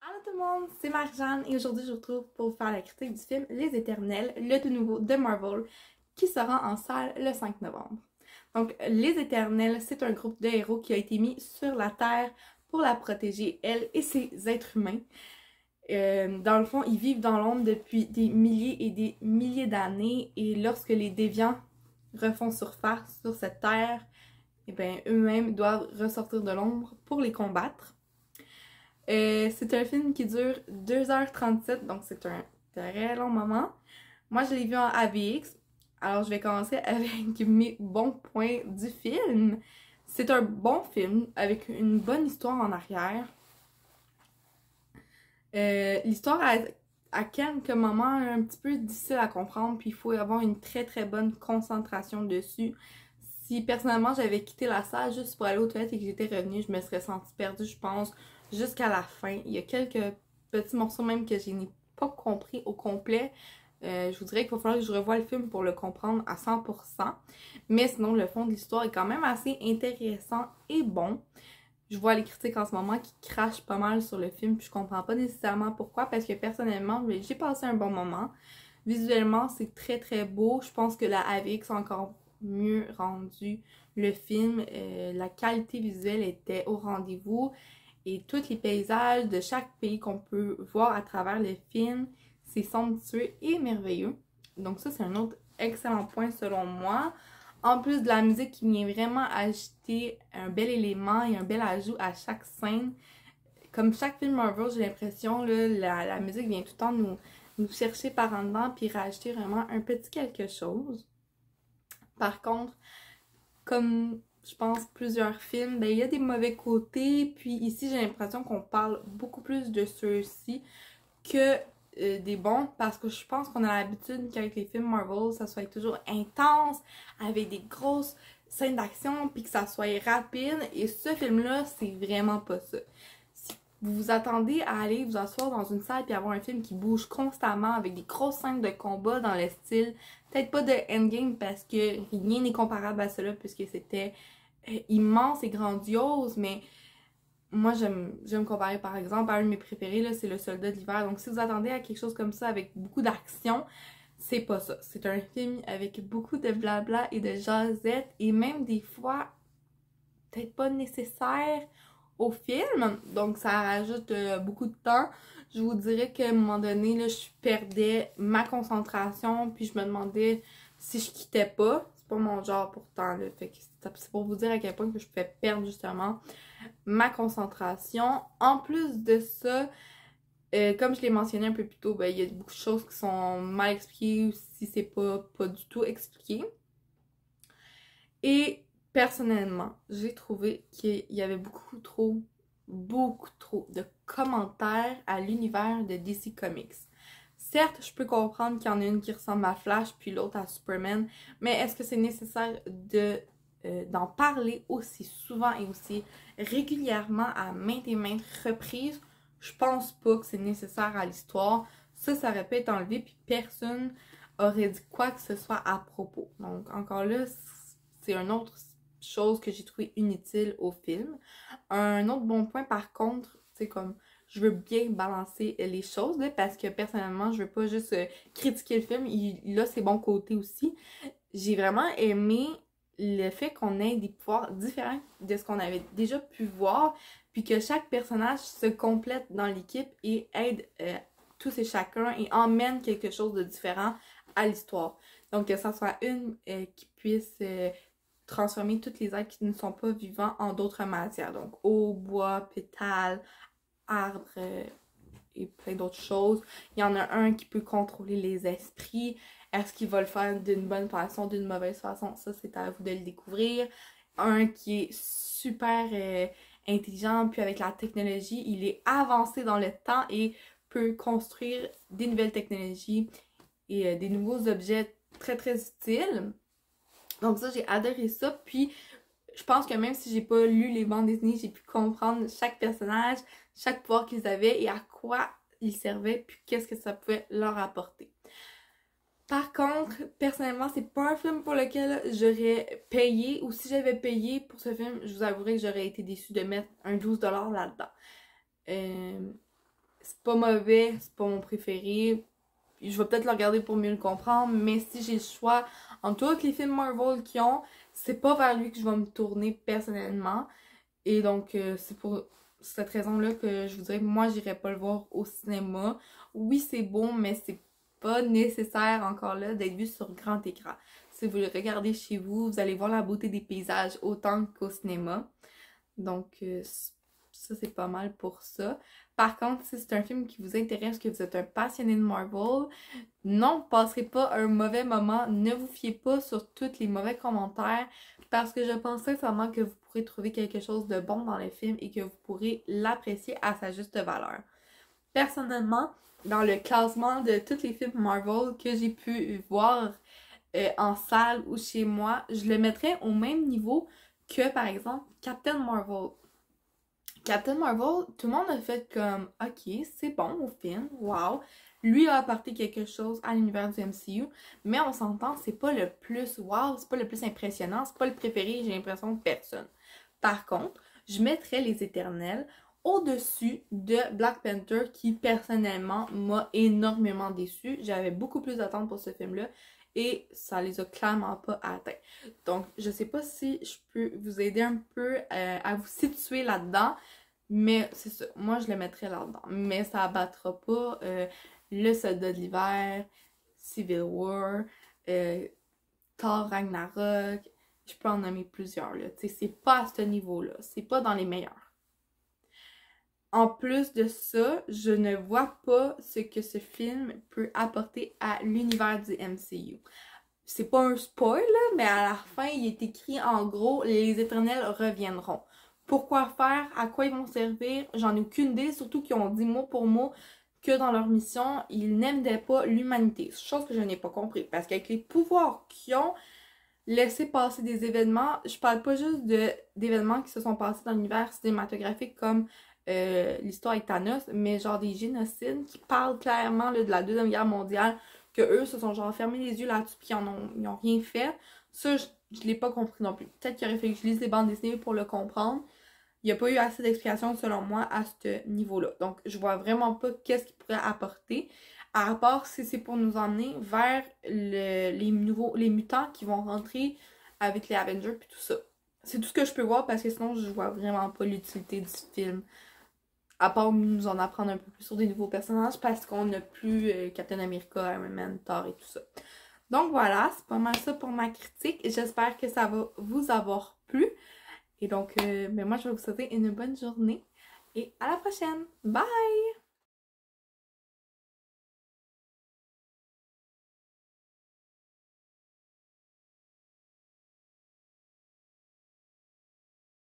Allô tout le monde, c'est Marie-Jeanne et aujourd'hui je vous retrouve pour vous faire la critique du film Les Éternels, le tout nouveau de Marvel, qui sera en salle le 5 novembre. Donc, Les Éternels, c'est un groupe de héros qui a été mis sur la Terre pour la protéger, elle et ses êtres humains. Dans le fond, ils vivent dans l'ombre depuis des milliers et des milliers d'années et lorsque les déviants refont surface sur cette Terre, eh bien, eux-mêmes doivent ressortir de l'ombre pour les combattre. C'est un film qui dure 2h37, donc c'est un très long moment. Moi, je l'ai vu en AVX. Alors, je vais commencer avec mes bons points du film. C'est un bon film avec une bonne histoire en arrière. L'histoire à quelques moments un petit peu difficile à comprendre, puis il faut avoir une très très bonne concentration dessus. Si personnellement j'avais quitté la salle juste pour aller aux toilettes et que j'étais revenue, je me serais sentie perdue, je pense, jusqu'à la fin. Il y a quelques petits morceaux même que je n'ai pas compris au complet. Je vous dirais qu'il va falloir que je revoie le film pour le comprendre à 100%. Mais sinon, le fond de l'histoire est quand même assez intéressant et bon. Je vois les critiques en ce moment qui crachent pas mal sur le film, puis je comprends pas nécessairement pourquoi, parce que personnellement, j'ai passé un bon moment. Visuellement, c'est très très beau. Je pense que la AVX a encore mieux rendu le film. La qualité visuelle était au rendez-vous et tous les paysages de chaque pays qu'on peut voir à travers le film, c'est somptueux et merveilleux. Donc ça, c'est un autre excellent point selon moi. En plus de la musique qui vient vraiment ajouter un bel élément et un bel ajout à chaque scène. Comme chaque film Marvel, j'ai l'impression, la musique vient tout le temps nous chercher par en dedans puis rajouter vraiment un petit quelque chose. Par contre, comme je pense plusieurs films, ben, il y a des mauvais côtés. Puis ici, j'ai l'impression qu'on parle beaucoup plus de ceux-ci que des bons, parce que je pense qu'on a l'habitude qu'avec les films Marvel, ça soit toujours intense, avec des grosses scènes d'action, puis que ça soit rapide. Et ce film-là, c'est vraiment pas ça. Si vous vous attendez à aller vous asseoir dans une salle puis avoir un film qui bouge constamment avec des grosses scènes de combat dans le style, peut-être pas de Endgame parce que rien n'est comparable à cela puisque c'était immense et grandiose, mais moi, j'aime comparer par exemple à un de mes préférés, là, c'est Le Soldat de l'hiver. Donc, si vous attendez à quelque chose comme ça avec beaucoup d'action, c'est pas ça. C'est un film avec beaucoup de blabla et de jasette et même des fois, peut-être pas nécessaire au film. Donc, ça rajoute beaucoup de temps. Je vous dirais qu'à un moment donné, là, je perdais ma concentration puis je me demandais si je quittais pas. C'est pas mon genre pourtant, là. Fait que c'est pour vous dire à quel point que je pouvais perdre justement ma concentration. En plus de ça, comme je l'ai mentionné un peu plus tôt, ben, il y a beaucoup de choses qui sont mal expliquées ou si c'est pas du tout expliqué. Et personnellement, j'ai trouvé qu'il y avait beaucoup trop de commentaires à l'univers de DC Comics. Certes, je peux comprendre qu'il y en a une qui ressemble à Flash puis l'autre à Superman, mais est-ce que c'est nécessaire d'en parler aussi souvent et aussi régulièrement à maintes et maintes reprises? Je pense pas que c'est nécessaire à l'histoire. Ça aurait pu être enlevé puis personne aurait dit quoi que ce soit à propos. Donc encore là, c'est une autre chose que j'ai trouvé inutile au film. Un autre bon point par contre, c'est comme je veux bien balancer les choses là, parce que personnellement, je veux pas juste critiquer le film, il a ses bons côtés aussi. J'ai vraiment aimé le fait qu'on ait des pouvoirs différents de ce qu'on avait déjà pu voir, puis que chaque personnage se complète dans l'équipe et aide tous et chacun et emmène quelque chose de différent à l'histoire. Donc que ça soit une qui puisse transformer toutes les êtres qui ne sont pas vivants en d'autres matières. Donc eau, bois, pétales, arbres et plein d'autres choses. Il y en a un qui peut contrôler les esprits. Est-ce qu'il va le faire d'une bonne façon, d'une mauvaise façon? Ça, c'est à vous de le découvrir. Un qui est super intelligent, puis avec la technologie, il est avancé dans le temps et peut construire des nouvelles technologies et des nouveaux objets très très utiles. Donc ça, j'ai adoré ça. Puis je pense que même si j'ai pas lu les bandes dessinées, j'ai pu comprendre chaque personnage, chaque pouvoir qu'ils avaient et à quoi ils servaient, puis qu'est-ce que ça pouvait leur apporter. Par contre, personnellement, c'est pas un film pour lequel j'aurais payé, ou si j'avais payé pour ce film, je vous avouerai que j'aurais été déçue de mettre un 12$ là-dedans. Euh, c'est pas mauvais, c'est pas mon préféré. Je vais peut-être le regarder pour mieux le comprendre, mais si j'ai le choix entre tous les films Marvel qu'ils ont, c'est pas vers lui que je vais me tourner personnellement. Et donc, c'est pour cette raison-là que je vous dirais que moi, j'irais pas le voir au cinéma. Oui, c'est bon, mais c'est pas nécessaire encore là d'être vu sur grand écran. Si vous le regardez chez vous, vous allez voir la beauté des paysages autant qu'au cinéma. Donc, ça, c'est pas mal pour ça. Par contre, si c'est un film qui vous intéresse, que vous êtes un passionné de Marvel, non, vous passerez pas un mauvais moment. Ne vous fiez pas sur tous les mauvais commentaires parce que je pense sincèrement que vous pourrez trouver quelque chose de bon dans le film et que vous pourrez l'apprécier à sa juste valeur. Personnellement, dans le classement de tous les films Marvel que j'ai pu voir en salle ou chez moi, je le mettrais au même niveau que, par exemple, Captain Marvel. Captain Marvel, tout le monde a fait comme « Ok, c'est bon au film, wow ». Lui a apporté quelque chose à l'univers du MCU, mais on s'entend, c'est pas le plus wow, c'est pas le plus impressionnant, c'est pas le préféré, j'ai l'impression, de personne. Par contre, je mettrais Les Éternels au-dessus de Black Panther qui, personnellement, m'a énormément déçue. J'avais beaucoup plus d'attentes pour ce film-là et ça les a clairement pas atteints. Donc, je sais pas si je peux vous aider un peu à vous situer là-dedans, mais c'est ça, moi je le mettrais là-dedans. Mais ça abattra pas Le Soldat de l'hiver, Civil War, Thor Ragnarok, je peux en nommer plusieurs, là. Tu sais, c'est pas à ce niveau-là, c'est pas dans les meilleurs. En plus de ça, je ne vois pas ce que ce film peut apporter à l'univers du MCU. C'est pas un spoil, là, mais à la fin, il est écrit en gros, les Éternels reviendront. Pourquoi faire? À quoi ils vont servir? J'en ai aucune idée, surtout qu'ils ont dit mot pour mot que dans leur mission, ils n'aimaient pas l'humanité. Chose que je n'ai pas compris, parce qu'avec les pouvoirs qu'ils ont, laisser passer des événements, je parle pas juste d'événements qui se sont passés dans l'univers cinématographique comme l'histoire avec Thanos, mais genre des génocides qui parlent clairement là, de la Deuxième Guerre mondiale, que eux se sont genre fermés les yeux là-dessus puis ils ont rien fait. Ça, je l'ai pas compris non plus. Peut-être qu'il aurait fallu que je lise les bandes dessinées pour le comprendre. Il n'y a pas eu assez d'explications selon moi à ce niveau-là. Donc, je vois vraiment pas qu'est-ce qu'il pourrait apporter, à part si c'est pour nous emmener vers les mutants qui vont rentrer avec les Avengers puis tout ça. C'est tout ce que je peux voir parce que sinon, je vois vraiment pas l'utilité du film. À part nous en apprendre un peu plus sur des nouveaux personnages parce qu'on n'a plus Captain America, Iron Man, Thor et tout ça. Donc voilà, c'est pas mal ça pour ma critique. J'espère que ça va vous avoir plu. Et donc, moi, je vais vous souhaiter une bonne journée et à la prochaine. Bye!